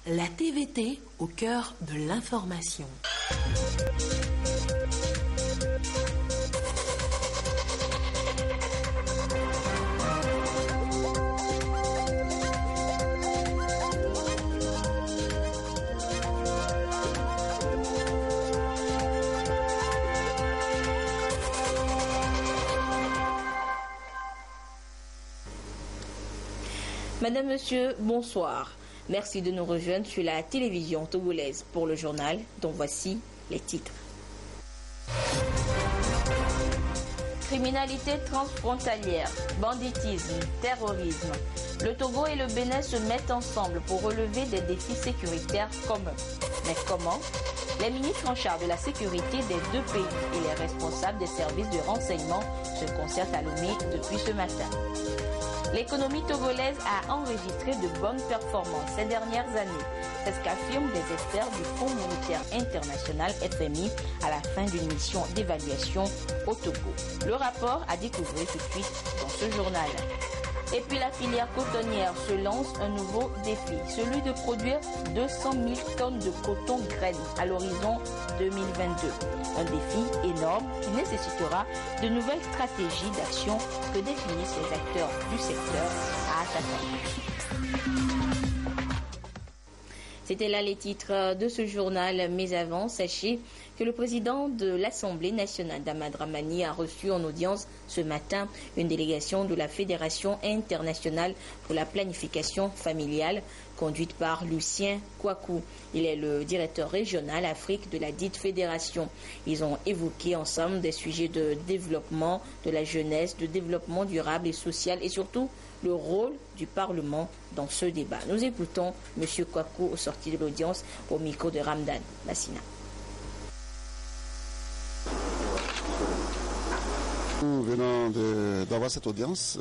la TVT au cœur de l'information. Madame, Monsieur, bonsoir. Merci de nous rejoindre sur la télévision togolaise pour le journal, dont voici les titres. Criminalité transfrontalière, banditisme, terrorisme. Le Togo et le Bénin se mettent ensemble pour relever des défis sécuritaires communs. Mais comment? Les ministres en charge de la sécurité des deux pays et les responsables des services de renseignement se concertent à Lomé depuis ce matin. L'économie togolaise a enregistré de bonnes performances ces dernières années. C'est ce qu'affirment des experts du Fonds monétaire international FMI à la fin d'une mission d'évaluation au Togo. Le rapport a découvert tout de suite dans ce journal. Et puis la filière cotonnière se lance un nouveau défi, celui de produire 200 000 tonnes de coton graine à l'horizon 2022. Un défi énorme qui nécessitera de nouvelles stratégies d'action que définissent les acteurs du secteur à Ataka. C'était là les titres de ce journal, mais avant, sachez que le président de l'Assemblée nationale, Dama Dramani, a reçu en audience ce matin une délégation de la Fédération internationale pour la planification familiale, conduite par Lucien Kouakou. Il est le directeur régional Afrique de la dite fédération. Ils ont évoqué ensemble des sujets de développement de la jeunesse, de développement durable et social et surtout le rôle du Parlement dans ce débat. Nous écoutons M. Kouakou au sorti de l'audience au micro de Ramdan Bassina. Nous venons d'avoir cette audience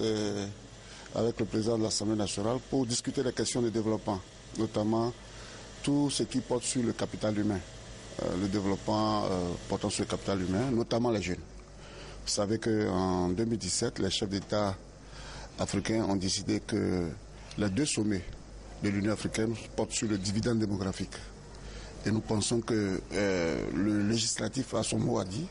avec le président de l'Assemblée nationale pour discuter des questions de développement, notamment tout ce qui porte sur le capital humain, le développement portant sur le capital humain, notamment les jeunes. Vous savez qu'en 2017, les chefs d'État africains ont décidé que les deux sommets de l'Union africaine portent sur le dividende démographique. Et nous pensons que le législatif a son mot à dire.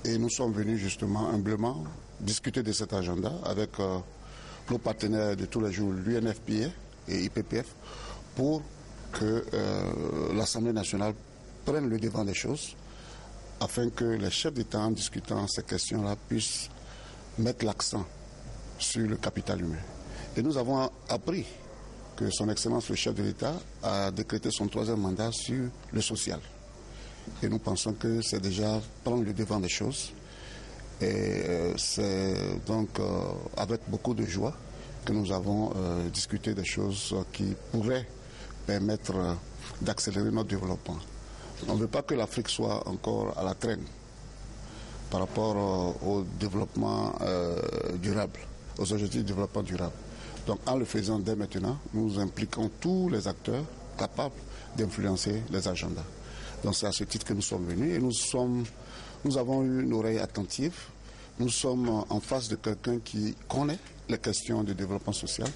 Et nous sommes venus justement humblement discuter de cet agenda avec nos partenaires de tous les jours, l'UNFPA et IPPF, pour que l'Assemblée nationale prenne le devant des choses, afin que les chefs d'État, en discutant ces questions-là, puissent mettre l'accent sur le capital humain. Et nous avons appris que son Excellence le chef de l'État a décrété son 3e mandat sur le social. Et nous pensons que c'est déjà prendre le devant des choses. Et c'est donc avec beaucoup de joie que nous avons discuté des choses qui pourraient permettre d'accélérer notre développement. On ne veut pas que l'Afrique soit encore à la traîne par rapport au développement durable, aux objectifs de développement durable. Donc en le faisant dès maintenant, nous impliquons tous les acteurs capables d'influencer les agendas. Donc c'est à ce titre que nous sommes venus et nous avons eu une oreille attentive. Nous sommes en face de quelqu'un qui connaît les questions de développement social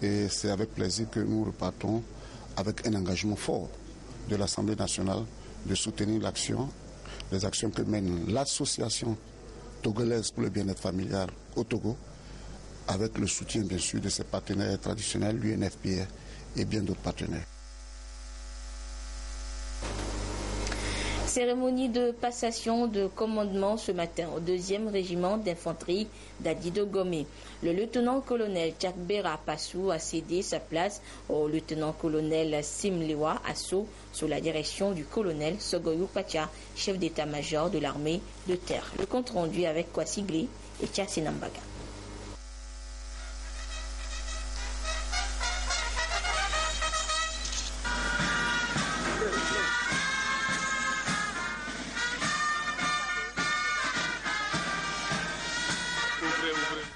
et c'est avec plaisir que nous repartons avec un engagement fort de l'Assemblée nationale de soutenir les actions que mène l'association togolaise pour le bien-être familial au Togo, avec le soutien bien sûr de ses partenaires traditionnels, l'UNFPA et bien d'autres partenaires. Cérémonie de passation de commandement ce matin au 2e régiment d'infanterie d'Adi-Dogomé. Le lieutenant-colonel Tchakbera Passou a cédé sa place au lieutenant-colonel Simlewa Asso sous la direction du colonel Sogoyou Pacha, chef d'état-major de l'armée de terre. Le compte rendu avec Kwasiglé et Tchassinambaga.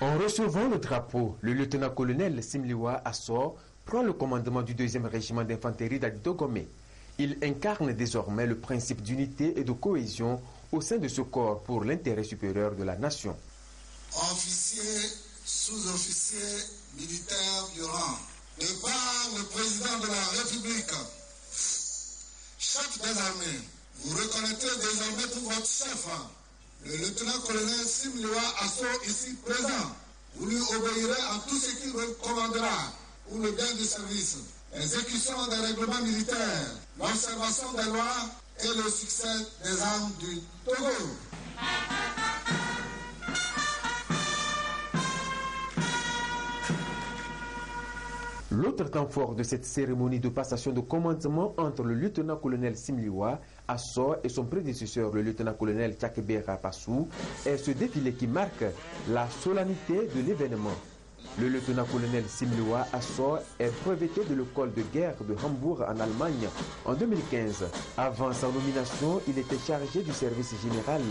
En recevant le drapeau, le lieutenant-colonel Simliwa Assor prend le commandement du 2e régiment d'infanterie d'Adi-Dogomé. Il incarne désormais le principe d'unité et de cohésion au sein de ce corps pour l'intérêt supérieur de la nation. Officiers, sous-officiers, militaires du rang, de par le président de la République, chef des armées, vous reconnaissez désormais pour votre chef, le lieutenant-colonel Simliwa Asso, ici présent. Vous lui obéirez à tout ce qu'il recommandera pour le bien du service, l'exécution des règlements militaires, l'observation des lois et le succès des armes du Togo. L'autre temps fort de cette cérémonie de passation de commandement entre le lieutenant-colonel Simliwa Asso et son prédécesseur, le lieutenant-colonel Tchakebera Passou, est ce défilé qui marque la solennité de l'événement. Le lieutenant-colonel Simliwa Asso est breveté de l'école de guerre de Hambourg en Allemagne en 2015. Avant sa nomination, il était chargé du service général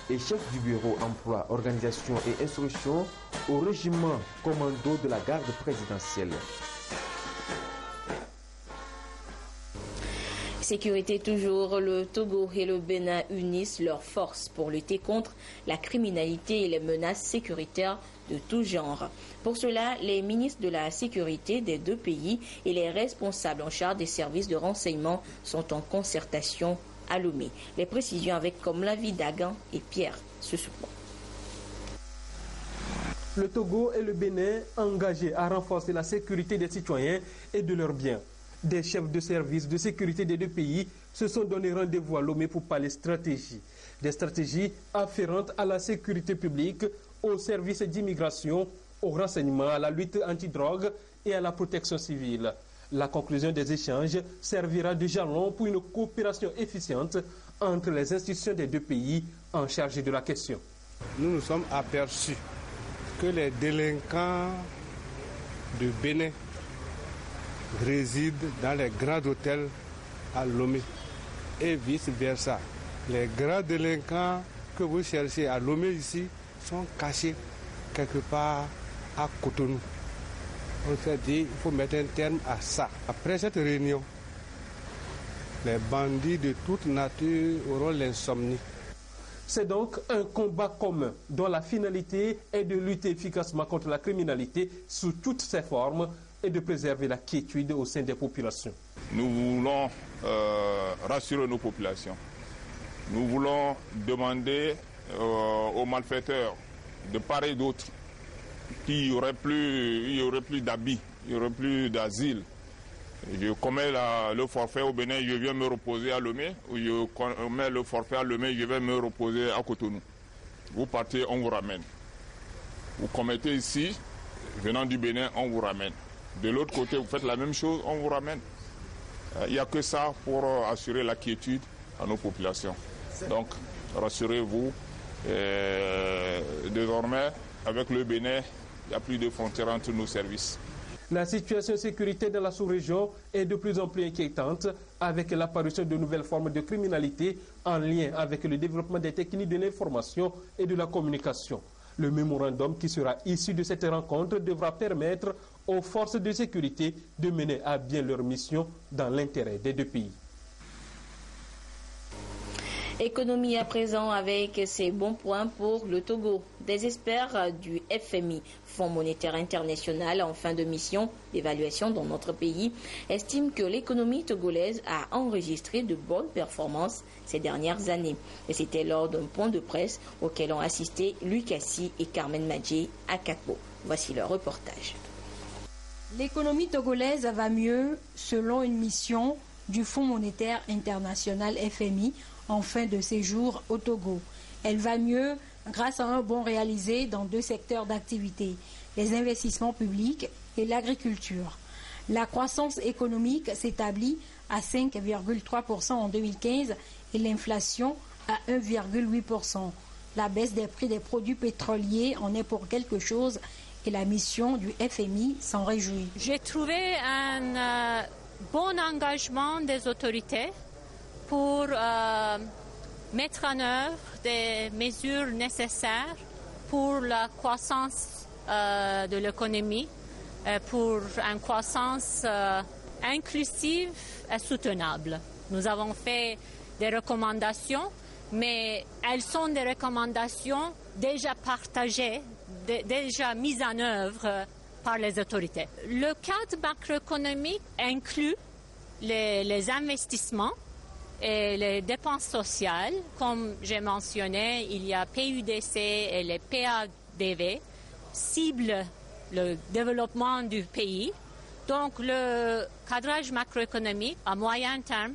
et chef du bureau emploi, organisation et instruction au régiment commando de la garde présidentielle. Sécurité toujours, le Togo et le Bénin unissent leurs forces pour lutter contre la criminalité et les menaces sécuritaires de tout genre. Pour cela, les ministres de la sécurité des deux pays et les responsables en charge des services de renseignement sont en concertation à Lomé. Les précisions avec Komlavi Dagan et Pierre Sesoupo. Le Togo et le Bénin engagés à renforcer la sécurité des citoyens et de leurs biens. Des chefs de service de sécurité des deux pays se sont donné rendez-vous à Lomé pour parler stratégie. Des stratégies afférentes à la sécurité publique, au service d'immigration, au renseignement, à la lutte antidrogue et à la protection civile. La conclusion des échanges servira de jalon pour une coopération efficiente entre les institutions des deux pays en charge de la question. Nous nous sommes aperçus que les délinquants de Bénin résident dans les grands hôtels à Lomé et vice-versa. Les grands délinquants que vous cherchez à Lomé ici sont cachés quelque part à Cotonou. On s'est dit qu'il faut mettre un terme à ça. Après cette réunion, les bandits de toute nature auront l'insomnie. C'est donc un combat commun dont la finalité est de lutter efficacement contre la criminalité sous toutes ses formes et de préserver la quiétude au sein des populations. Nous voulons rassurer nos populations. Nous voulons demander aux malfaiteurs de part et d'autre qu'il n'y aurait plus d'habits, il n'y aurait plus d'asile. Je commets le forfait au Bénin, je viens me reposer à Lomé, ou je commets le forfait à Lomé, je vais me reposer à Cotonou. Vous partez, on vous ramène. Vous commettez ici, venant du Bénin, on vous ramène. De l'autre côté, vous faites la même chose, on vous ramène. Il n'y a que ça pour assurer la quiétude à nos populations. Donc, rassurez-vous, désormais, avec le Bénin, il n'y a plus de frontières entre nos services. La situation sécuritaire dans la sous-région est de plus en plus inquiétante avec l'apparition de nouvelles formes de criminalité en lien avec le développement des techniques de l'information et de la communication. Le mémorandum qui sera issu de cette rencontre devra permettre aux forces de sécurité de mener à bien leur mission dans l'intérêt des deux pays. Économie à présent avec ses bons points pour le Togo. Des experts du FMI, Fonds monétaire international en fin de mission d'évaluation dans notre pays, estiment que l'économie togolaise a enregistré de bonnes performances ces dernières années. Et c'était lors d'un point de presse auquel ont assisté Lucassi et Carmen Madjé à Kakbo. Voici leur reportage. L'économie togolaise va mieux selon une mission du Fonds monétaire international FMI en fin de séjour au Togo. Elle va mieux grâce à un bond réalisé dans deux secteurs d'activité, les investissements publics et l'agriculture. La croissance économique s'établit à 5,3% en 2015 et l'inflation à 1,8%. La baisse des prix des produits pétroliers en est pour quelque chose et la mission du FMI s'en réjouit. J'ai trouvé un bon engagement des autorités pour mettre en œuvre des mesures nécessaires pour la croissance de l'économie, pour une croissance inclusive et soutenable. Nous avons fait des recommandations, mais elles sont des recommandations déjà partagées, déjà mises en œuvre par les autorités. Le cadre macroéconomique inclut les investissements et les dépenses sociales. Comme j'ai mentionné, il y a PUDC et les PADV ciblent le développement du pays. Donc le cadrage macroéconomique à moyen terme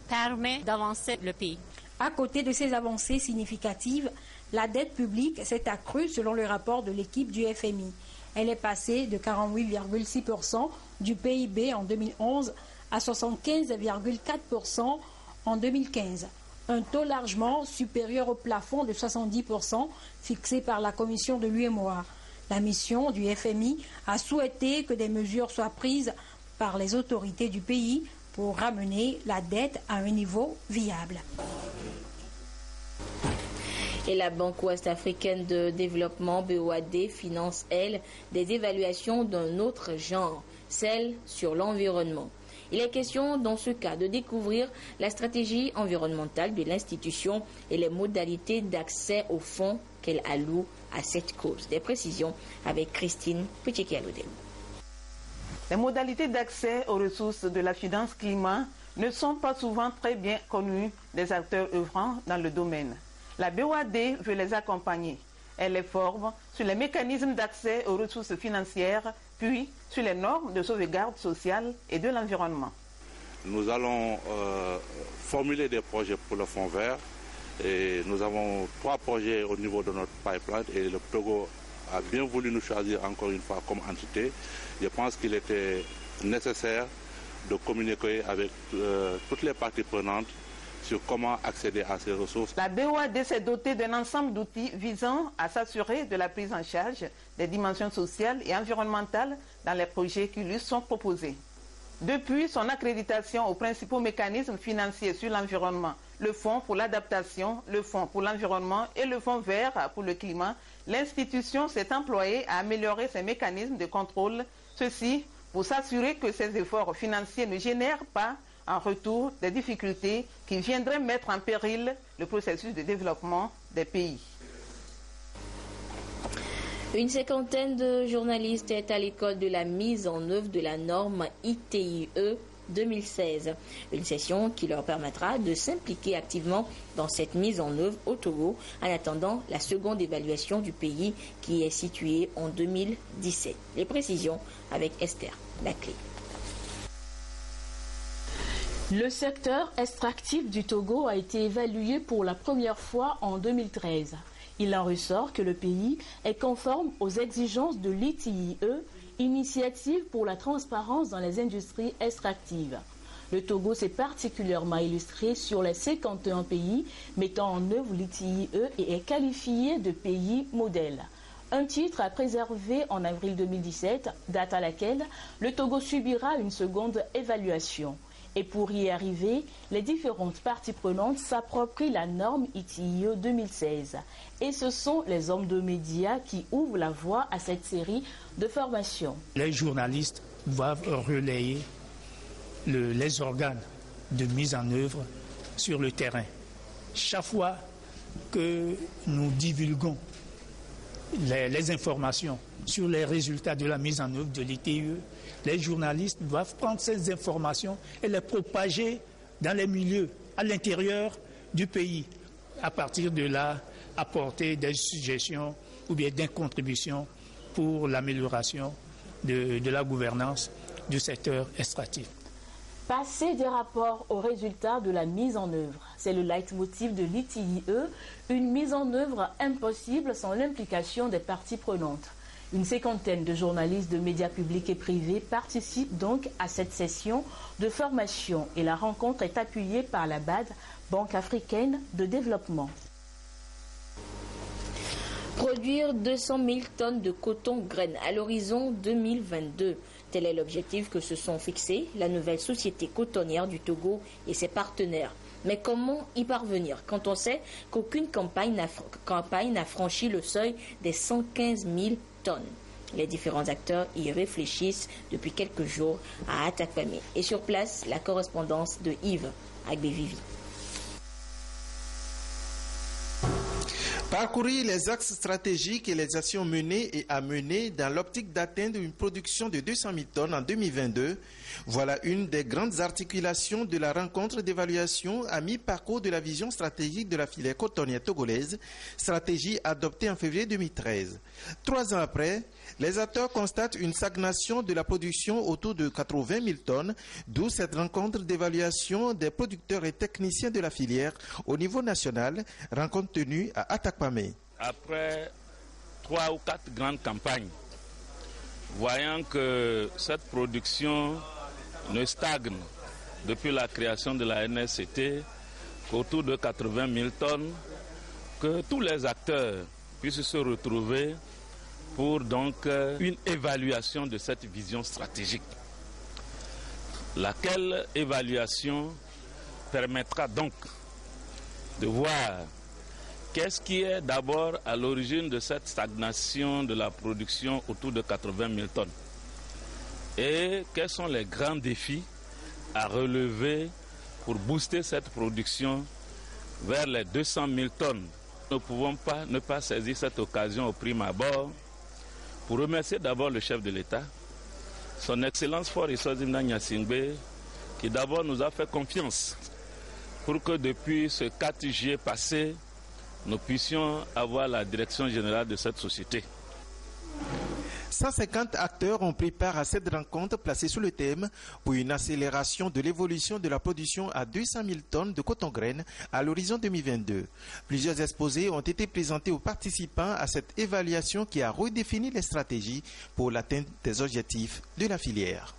permet d'avancer le pays. À côté de ces avancées significatives, la dette publique s'est accrue selon le rapport de l'équipe du FMI. Elle est passée de 48,6% du PIB en 2011 à 75,4% en 2015, un taux largement supérieur au plafond de 70% fixé par la Commission de l'UEMOA. La mission du FMI a souhaité que des mesures soient prises par les autorités du pays pour ramener la dette à un niveau viable. Et la Banque ouest-africaine de développement, BOAD, finance, elle, des évaluations d'un autre genre, celle sur l'environnement. Il est question, dans ce cas, de découvrir la stratégie environnementale de l'institution et les modalités d'accès aux fonds qu'elle alloue à cette cause. Des précisions avec Christine Petit-Kialoudel. Les modalités d'accès aux ressources de la finance climat ne sont pas souvent très bien connues des acteurs œuvrant dans le domaine. La BOAD veut les accompagner. Elle les forme sur les mécanismes d'accès aux ressources financières, puis sur les normes de sauvegarde sociale et de l'environnement. Nous allons formuler des projets pour le fonds vert. Et nous avons 3 projets au niveau de notre pipeline et le Togo a bien voulu nous choisir encore une fois comme entité. Je pense qu'il était nécessaire de communiquer avec toutes les parties prenantes sur comment accéder à ces ressources. La BOAD s'est dotée d'un ensemble d'outils visant à s'assurer de la prise en charge des dimensions sociales et environnementales dans les projets qui lui sont proposés. Depuis son accréditation aux principaux mécanismes financiers sur l'environnement, le Fonds pour l'adaptation, le Fonds pour l'environnement et le Fonds vert pour le climat, l'institution s'est employée à améliorer ses mécanismes de contrôle, ceci pour s'assurer que ces efforts financiers ne génèrent pas en retour des difficultés qui viendraient mettre en péril le processus de développement des pays. Une cinquantaine de journalistes est à l'école de la mise en œuvre de la norme ITIE 2016. Une session qui leur permettra de s'impliquer activement dans cette mise en œuvre au Togo en attendant la seconde évaluation du pays qui est située en 2017. Les précisions avec Esther Laclé. Le secteur extractif du Togo a été évalué pour la première fois en 2013. Il en ressort que le pays est conforme aux exigences de l'ITIE, Initiative pour la transparence dans les industries extractives. Le Togo s'est particulièrement illustré sur les 51 pays mettant en œuvre l'ITIE et est qualifié de pays modèle. Un titre à préserver en avril 2017, date à laquelle le Togo subira une seconde évaluation. Et pour y arriver, les différentes parties prenantes s'approprient la norme ITIE 2016. Et ce sont les hommes de médias qui ouvrent la voie à cette série de formations. Les journalistes doivent relayer les organes de mise en œuvre sur le terrain. Chaque fois que nous divulguons les informations sur les résultats de la mise en œuvre de l'ITIE, les journalistes doivent prendre ces informations et les propager dans les milieux, à l'intérieur du pays. À partir de là, apporter des suggestions ou bien des contributions pour l'amélioration de la gouvernance du secteur extractif. Passer des rapports aux résultats de la mise en œuvre, c'est le leitmotiv de l'ITIE, une mise en œuvre impossible sans l'implication des parties prenantes. Une cinquantaine de journalistes de médias publics et privés participent donc à cette session de formation et la rencontre est appuyée par la BAD, Banque africaine de développement. Produire 200 000 tonnes de coton graines à l'horizon 2022. Tel est l'objectif que se sont fixés la nouvelle société cotonnière du Togo et ses partenaires. Mais comment y parvenir quand on sait qu'aucune campagne n'a franchi le seuil des 115 000 tonnes? Les différents acteurs y réfléchissent depuis quelques jours à Atakwame. Et sur place, la correspondance de Yves Agbevivi. Parcourir les axes stratégiques et les actions menées et à mener dans l'optique d'atteindre une production de 200 000 tonnes en 2022, voilà une des grandes articulations de la rencontre d'évaluation à mi-parcours de la vision stratégique de la filière cotonnière togolaise, stratégie adoptée en février 2013. 3 ans après, les acteurs constatent une stagnation de la production autour de 80 000 tonnes, d'où cette rencontre d'évaluation des producteurs et techniciens de la filière au niveau national, rencontre tenue à Atakpamé. Après 3 ou 4 grandes campagnes, voyant que cette production ne stagne depuis la création de la NSCT qu'autour de 80 000 tonnes, que tous les acteurs puissent se retrouver pour donc une évaluation de cette vision stratégique. Laquelle évaluation permettra donc de voir qu'est-ce qui est d'abord à l'origine de cette stagnation de la production autour de 80 000 tonnes et quels sont les grands défis à relever pour booster cette production vers les 200 000 tonnes. Nous ne pouvons pas ne pas saisir cette occasion au prime abord pour remercier d'abord le chef de l'État, son Excellence Faure Issoizimna Gnassingbé, qui d'abord nous a fait confiance pour que depuis ce 4 juillet passé, nous puissions avoir la direction générale de cette société. 150 acteurs ont pris part à cette rencontre placée sous le thème pour une accélération de l'évolution de la production à 200 000 tonnes de coton-graines à l'horizon 2022. Plusieurs exposés ont été présentés aux participants à cette évaluation qui a redéfini les stratégies pour l'atteinte des objectifs de la filière.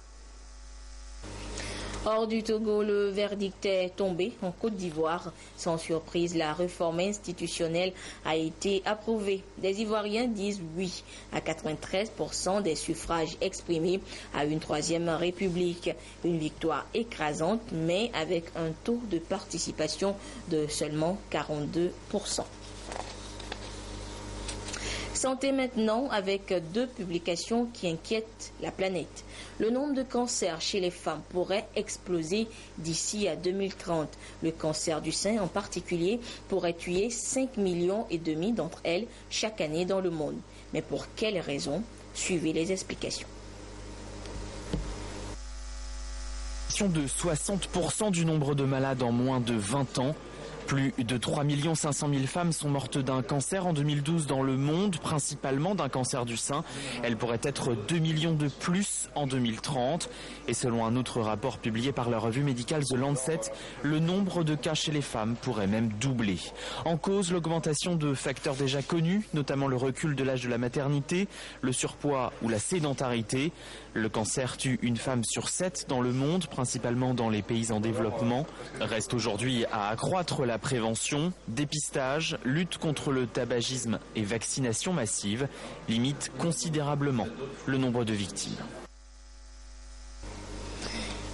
Hors du Togo, le verdict est tombé en Côte d'Ivoire. Sans surprise, la réforme institutionnelle a été approuvée. Les Ivoiriens disent oui à 93% des suffrages exprimés à une 3e république. Une victoire écrasante, mais avec un taux de participation de seulement 42%. Santé maintenant, avec 2 publications qui inquiètent la planète. Le nombre de cancers chez les femmes pourrait exploser d'ici à 2030. Le cancer du sein en particulier pourrait tuer 5,5 millions d'entre elles chaque année dans le monde. Mais pour quelles raisons? Suivez les explications. De 60% du nombre de malades en moins de 20 ans. Plus de 3 500 000 femmes sont mortes d'un cancer en 2012 dans le monde, principalement d'un cancer du sein. Elles pourraient être 2 millions de plus en 2030. Et selon un autre rapport publié par la revue médicale The Lancet, le nombre de cas chez les femmes pourrait même doubler. En cause, l'augmentation de facteurs déjà connus, notamment le recul de l'âge de la maternité, le surpoids ou la sédentarité. Le cancer tue une femme sur 7 dans le monde, principalement dans les pays en développement. Reste aujourd'hui à accroître la prévention, dépistage, lutte contre le tabagisme et vaccination massive limitent considérablement le nombre de victimes.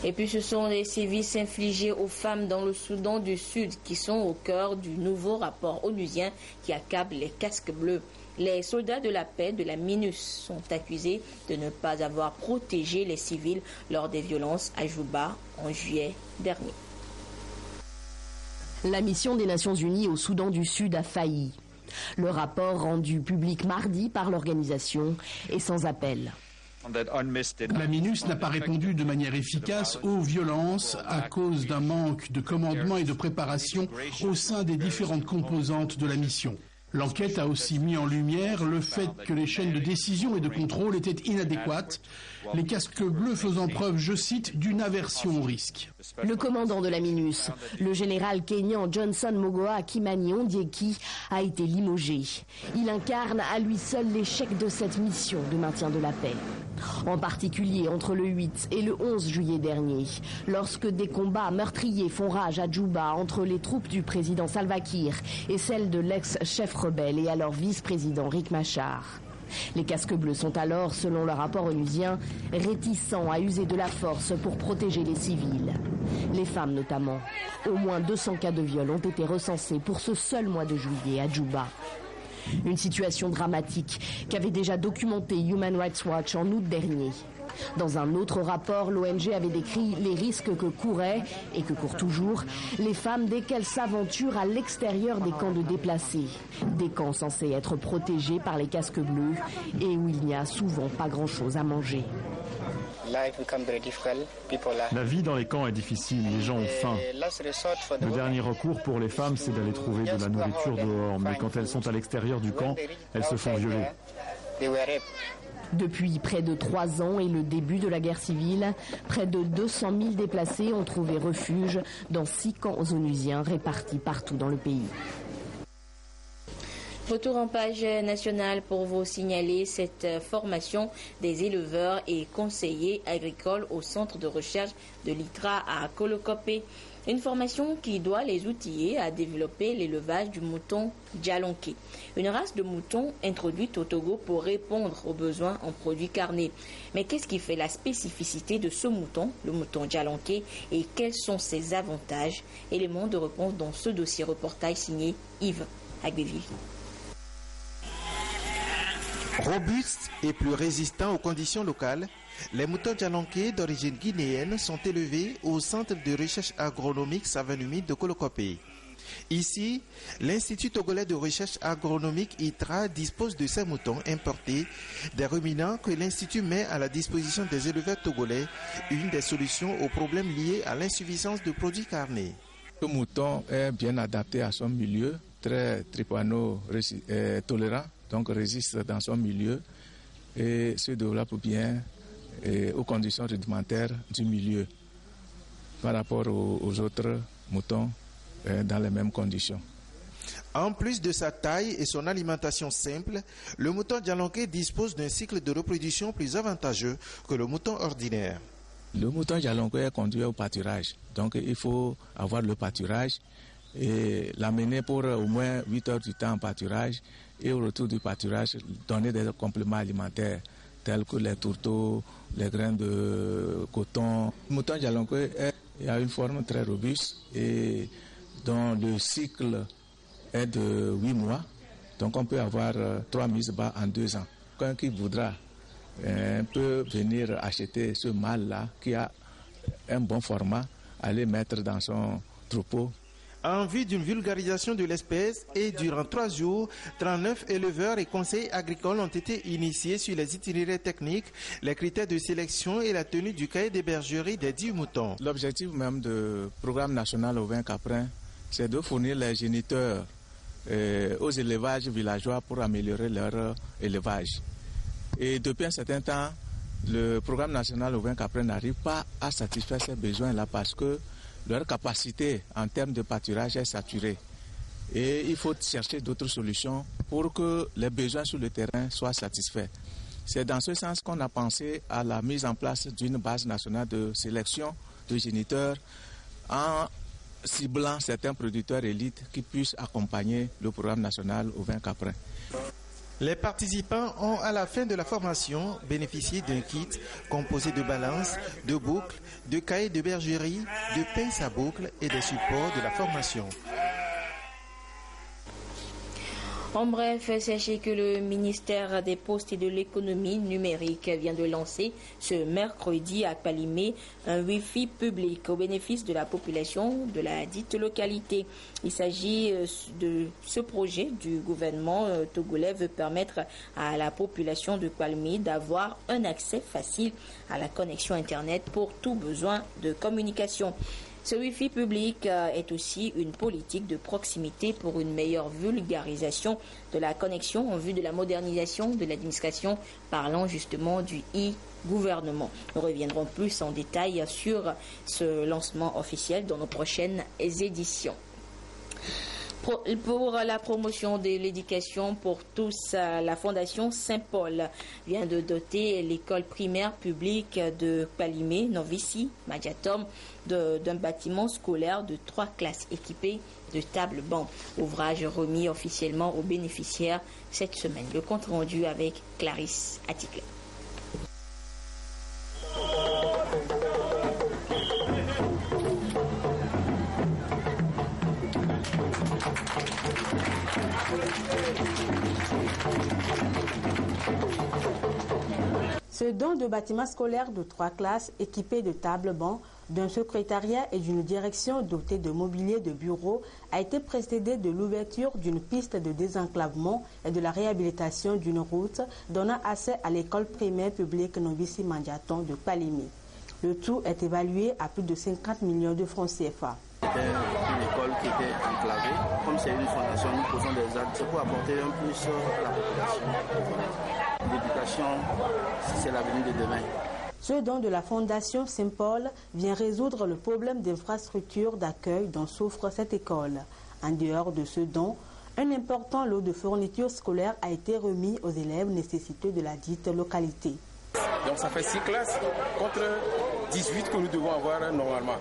Et puis ce sont les sévices infligés aux femmes dans le Soudan du Sud qui sont au cœur du nouveau rapport onusien qui accable les casques bleus. Les soldats de la paix de la MINUS sont accusés de ne pas avoir protégé les civils lors des violences à Djouba en juillet dernier. La mission des Nations Unies au Soudan du Sud a failli. Le rapport rendu public mardi par l'organisation est sans appel. La MINUS n'a pas répondu de manière efficace aux violences à cause d'un manque de commandement et de préparation au sein des différentes composantes de la mission. L'enquête a aussi mis en lumière le fait que les chaînes de décision et de contrôle étaient inadéquates, les casques bleus faisant preuve, je cite, d'une aversion au risque. Le commandant de la MINUS, le général kényan Johnson Mogoa Kimani Ondieki, a été limogé. Il incarne à lui seul l'échec de cette mission de maintien de la paix. En particulier entre le 8 et le 11 juillet dernier, lorsque des combats meurtriers font rage à Djouba entre les troupes du président Salva Kiir et celles de l'ex-chef rebelle et alors vice-président Riek Machar. Les casques bleus sont alors, selon le rapport onusien, réticents à user de la force pour protéger les civils. Les femmes notamment. Au moins 200 cas de viol ont été recensés pour ce seul mois de juillet à Djouba. Une situation dramatique qu'avait déjà documentée Human Rights Watch en août dernier. Dans un autre rapport, l'ONG avait décrit les risques que couraient, et que courent toujours, les femmes dès qu'elles s'aventurent à l'extérieur des camps de déplacés. Des camps censés être protégés par les casques bleus et où il n'y a souvent pas grand-chose à manger. La vie dans les camps est difficile, les gens ont faim. Le dernier recours pour les femmes, c'est d'aller trouver de la nourriture dehors, mais quand elles sont à l'extérieur du camp, elles se font violer. Depuis près de 3 ans et le début de la guerre civile, près de 200 000 déplacés ont trouvé refuge dans 6 camps onusiens répartis partout dans le pays. Retour en page nationale pour vous signaler cette formation des éleveurs et conseillers agricoles au centre de recherche de l'ITRA à Kolokopé. Une formation qui doit les outiller à développer l'élevage du mouton Djalonké, une race de mouton introduite au Togo pour répondre aux besoins en produits carnés. Mais qu'est-ce qui fait la spécificité de ce mouton, le mouton Djalonké, et quels sont ses avantages? Éléments de réponse dans ce dossier reportage signé Yves Agbéville. Robustes et plus résistants aux conditions locales, les moutons Djalonké d'origine guinéenne sont élevés au centre de recherche agronomique Savanumide de Kolokopé. Ici, l'Institut togolais de recherche agronomique ITRA dispose de ces moutons importés, des ruminants que l'Institut met à la disposition des éleveurs togolais, une des solutions aux problèmes liés à l'insuffisance de produits carnés. Le mouton est bien adapté à son milieu, très tolérant, donc résiste dans son milieu et se développe bien aux conditions rudimentaires du milieu par rapport aux autres moutons dans les mêmes conditions. En plus de sa taille et son alimentation simple, le mouton Djalonké dispose d'un cycle de reproduction plus avantageux que le mouton ordinaire. Le mouton Djalonké est conduit au pâturage, donc il faut avoir le pâturage et l'amener pour au moins 8 heures du temps en pâturage et au retour du pâturage donner des compléments alimentaires tels que les tourteaux, les grains de coton. Le mouton Djalonké a une forme très robuste et dont le cycle est de 8 mois. Donc on peut avoir 3 mises bas en 2 ans. Quelqu'un qui voudra peut venir acheter ce mâle-là qui a un bon format, aller mettre dans son troupeau. En vue d'une vulgarisation de l'espèce et durant 3 jours, 39 éleveurs et conseillers agricoles ont été initiés sur les itinéraires techniques, les critères de sélection et la tenue du cahier des bergeries des 10 moutons. L'objectif même du programme national au vin caprin, c'est de fournir les géniteurs aux élevages villageois pour améliorer leur élevage. Et depuis un certain temps, le programme national au vin caprin n'arrive pas à satisfaire ces besoins-là parce que leur capacité en termes de pâturage est saturée. Et il faut chercher d'autres solutions pour que les besoins sur le terrain soient satisfaits. C'est dans ce sens qu'on a pensé à la mise en place d'une base nationale de sélection de géniteurs en ciblant certains producteurs élites qui puissent accompagner le programme national au vin caprin. Les participants ont, à la fin de la formation, bénéficié d'un kit composé de balances, de boucles, de cahiers de bergerie, de pinces à boucles et des supports de la formation. En bref, sachez que le ministère des Postes et de l'économie numérique vient de lancer ce mercredi à Palimé un Wi-Fi public au bénéfice de la population de la dite localité. Il s'agit de ce projet du gouvernement togolais veut permettre à la population de Palimé d'avoir un accès facile à la connexion Internet pour tout besoin de communication. Ce Wi-Fi public est aussi une politique de proximité pour une meilleure vulgarisation de la connexion en vue de la modernisation de l'administration, parlant justement du e-gouvernement. Nous reviendrons plus en détail sur ce lancement officiel dans nos prochaines éditions. Pour la promotion de l'éducation pour tous, la Fondation Saint-Paul vient de doter l'école primaire publique de Palimé, Novici, Madiatom, d'un bâtiment scolaire de 3 classes équipées de tables bancs. Ouvrage remis officiellement aux bénéficiaires cette semaine. Le compte rendu avec Clarisse Atticle. Ce don de bâtiments scolaires de 3 classes équipés de tables-bancs, d'un secrétariat et d'une direction dotée de mobilier de bureau a été précédé de l'ouverture d'une piste de désenclavement et de la réhabilitation d'une route donnant accès à l'école primaire publique Novici Mandiaton de Palimi. Le tout est évalué à plus de 50 millions de francs CFA. C'était une école qui était enclavée. Comme c'est une fondation, nous posons des actes pour apporter un plus à la population. L'éducation, c'est l'avenir de demain. Ce don de la Fondation Saint-Paul vient résoudre le problème d'infrastructure d'accueil dont souffre cette école. En dehors de ce don, un important lot de fournitures scolaires a été remis aux élèves nécessiteux de la dite localité. Donc ça fait 6 classes contre 18 que nous devons avoir normalement.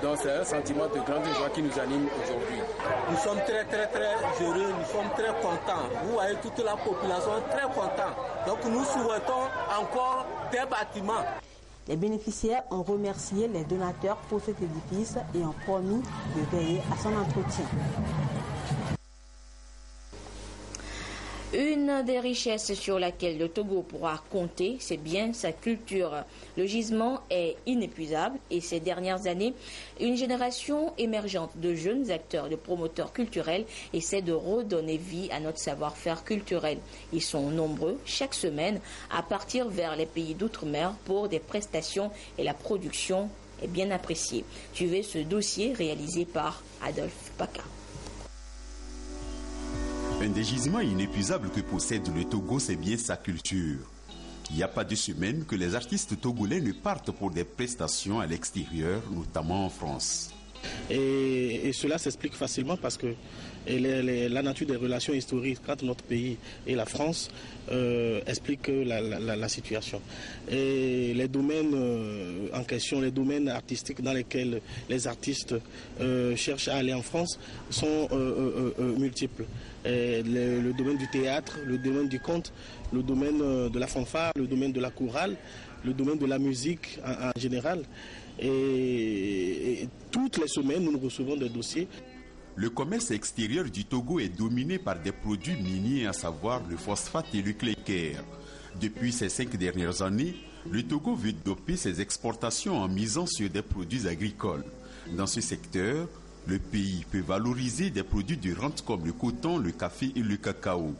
Donc c'est un sentiment de grande joie qui nous anime aujourd'hui. Nous sommes très heureux, nous sommes très contents. Vous voyez toute la population très contente. Donc nous souhaitons encore des bâtiments. Les bénéficiaires ont remercié les donateurs pour cet édifice et ont promis de veiller à son entretien. Une des richesses sur laquelle le Togo pourra compter, c'est bien sa culture. Le gisement est inépuisable et ces dernières années, une génération émergente de jeunes acteurs, de promoteurs culturels essaie de redonner vie à notre savoir-faire culturel. Ils sont nombreux chaque semaine à partir vers les pays d'outre-mer pour des prestations et la production est bien appréciée. Suivez ce dossier réalisé par Adolphe Paca. Un des gisements inépuisables que possède le Togo, c'est bien sa culture. Il n'y a pas de semaine que les artistes togolais ne partent pour des prestations à l'extérieur, notamment en France. Et cela s'explique facilement parce que la nature des relations historiques entre notre pays et la France explique la situation. Et les domaines en question, les domaines artistiques dans lesquels les artistes cherchent à aller en France sont multiples. Et le domaine du théâtre, le domaine du conte, le domaine de la fanfare, le domaine de la chorale, le domaine de la musique en général. Et toutes les semaines, nous recevons des dossiers. Le commerce extérieur du Togo est dominé par des produits miniers, à savoir le phosphate et le clinker. Depuis ces 5 dernières années, le Togo veut doper ses exportations en misant sur des produits agricoles. Dans ce secteur, le pays peut valoriser des produits de rente comme le coton, le café et le cacao.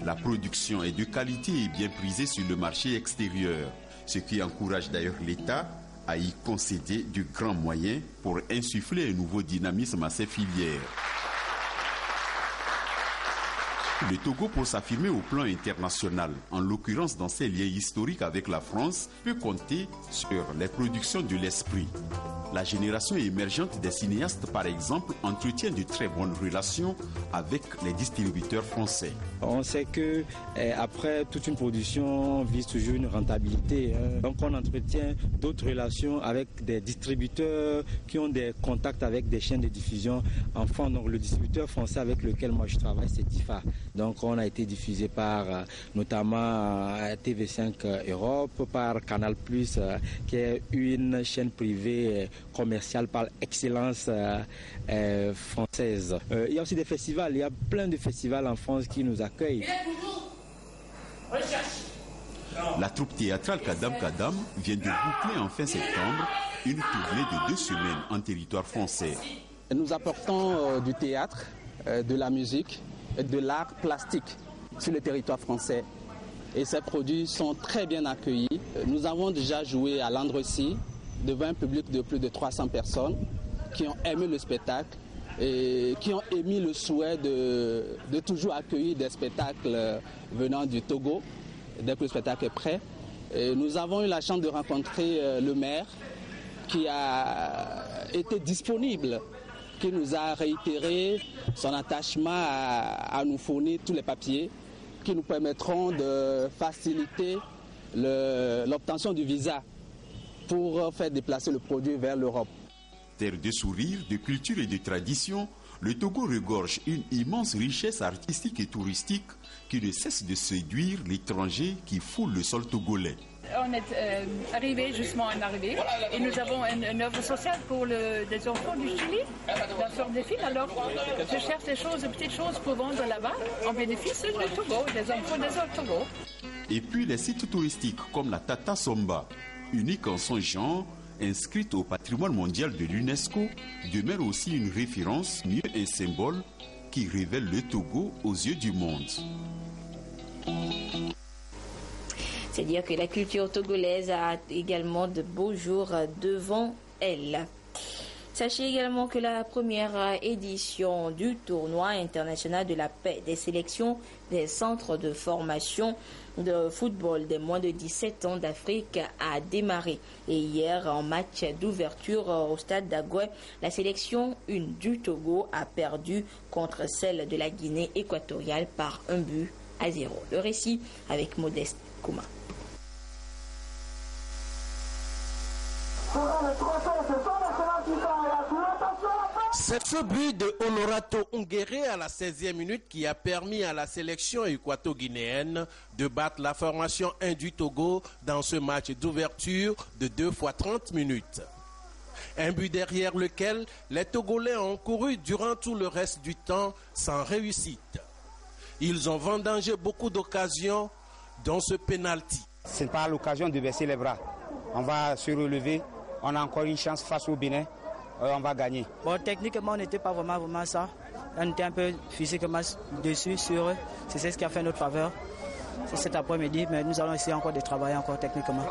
La production est de qualité et bien prisée sur le marché extérieur, ce qui encourage d'ailleurs l'État à y concéder de grands moyens pour insuffler un nouveau dynamisme à ces filières. Le Togo, pour s'affirmer au plan international, en l'occurrence dans ses liens historiques avec la France, peut compter sur les productions de l'esprit. La génération émergente des cinéastes, par exemple, entretient de très bonnes relations avec les distributeurs français. On sait que après toute une production vise toujours une rentabilité. Donc on entretient d'autres relations avec des distributeurs qui ont des contacts avec des chaînes de diffusion. Enfin, donc le distributeur français avec lequel moi je travaille, c'est TIFA. Donc on a été diffusé par notamment TV5 Europe, par Canal+, qui est une chaîne privée commerciale par excellence française. Il y a aussi des festivals, il y a plein de festivals en France qui nous accueillent. La troupe théâtrale Kadam Kadam vient de boucler en fin septembre une tournée de 2 semaines en territoire français. Nous apportons du théâtre, de la musique et de l'art plastique sur le territoire français. Et ces produits sont très bien accueillis. Nous avons déjà joué à Landrecy devant un public de plus de 300 personnes qui ont aimé le spectacle et qui ont émis le souhait de toujours accueillir des spectacles venant du Togo dès que le spectacle est prêt. Et nous avons eu la chance de rencontrer le maire qui a été disponible, qui nous a réitéré son attachement à nous fournir tous les papiers qui nous permettront de faciliter l'obtention du visa pour faire déplacer le produit vers l'Europe. Terre de sourires, de culture et de tradition, le Togo regorge une immense richesse artistique et touristique qui ne cesse de séduire l'étranger qui foule le sol togolais. On est arrivé justement en arrivée et nous avons une œuvre sociale pour des enfants du Chili, la sorte de film. Alors je cherche des petites choses pour vendre là-bas en bénéfice du Togo, des enfants des autres Togo. Et puis les sites touristiques comme la Tata Somba, unique en son genre, inscrite au patrimoine mondial de l'UNESCO, demeure aussi une référence, mieux un symbole qui révèle le Togo aux yeux du monde. C'est dire que la culture togolaise a également de beaux jours devant elle. Sachez également que la première édition du tournoi international de la paix des sélections des centres de formation de football des moins de 17 ans d'Afrique a démarré. Et hier, en match d'ouverture au stade d'Agoué, la sélection 1 du Togo a perdu contre celle de la Guinée équatoriale par 1-0. Le récit avec Modeste Kouma. C'est ce but de Honorato Ungere à la 16e minute qui a permis à la sélection équato-guinéenne de battre la formation 1 du Togo dans ce match d'ouverture de 2 x 30 minutes. Un but derrière lequel les Togolais ont couru durant tout le reste du temps sans réussite. Ils ont vendangé beaucoup d'occasions, dont ce penalty. Ce n'est pas l'occasion de baisser les bras. On va se relever. On a encore une chance face au Bénin. On va gagner. Bon, techniquement, on n'était pas vraiment ça. On était un peu physiquement dessus, sur eux. C'est ce qui a fait notre faveur. C'est cet après-midi, mais nous allons essayer encore de travailler encore techniquement.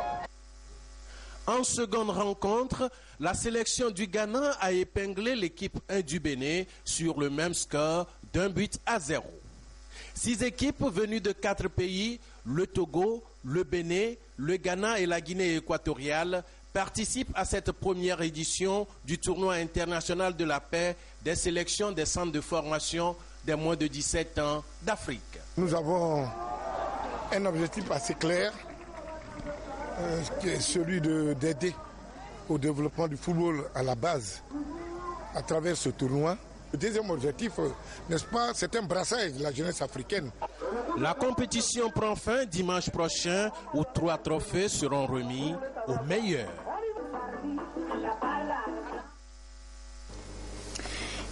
En seconde rencontre, la sélection du Ghana a épinglé l'équipe 1 du Bénin sur le même score d'1-0. 6 équipes venues de 4 pays, le Togo, le Bénin, le Ghana et la Guinée équatoriale, participent à cette première édition du tournoi international de la paix des sélections des centres de formation des moins de 17 ans d'Afrique. Nous avons un objectif assez clair, qui est celui d'aider au développement du football à la base à travers ce tournoi. Le deuxième objectif, n'est-ce pas, c'est un brassage de la jeunesse africaine. La compétition prend fin dimanche prochain où 3 trophées seront remis aux meilleurs.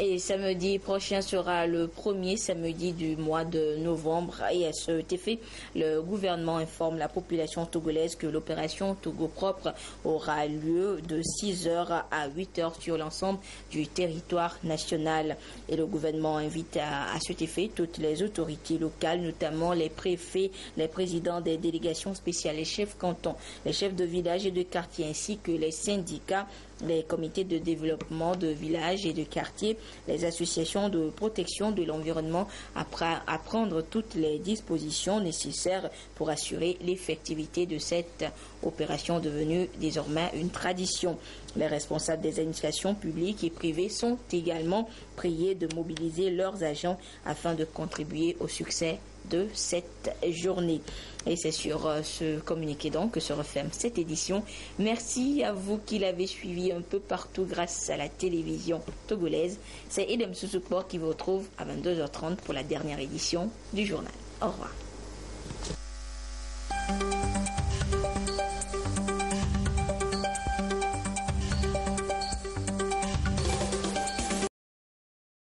Et samedi prochain sera le premier samedi du mois de novembre. Et à cet effet, le gouvernement informe la population togolaise que l'opération Togo Propre aura lieu de 6h à 8h sur l'ensemble du territoire national. Et le gouvernement invite à cet effet toutes les autorités locales, notamment les préfets, les présidents des délégations spéciales, les chefs cantons, les chefs de village et de quartier, ainsi que les syndicats, les comités de développement de villages et de quartiers, les associations de protection de l'environnement à prendre toutes les dispositions nécessaires pour assurer l'effectivité de cette opération devenue désormais une tradition. Les responsables des administrations publiques et privées sont également priés de mobiliser leurs agents afin de contribuer au succès de cette journée. Et c'est sur ce communiqué donc que se referme cette édition. Merci à vous qui l'avez suivi un peu partout grâce à la télévision togolaise. C'est Edem Sousoukpor qui vous retrouve à 22h30 pour la dernière édition du journal. Au revoir.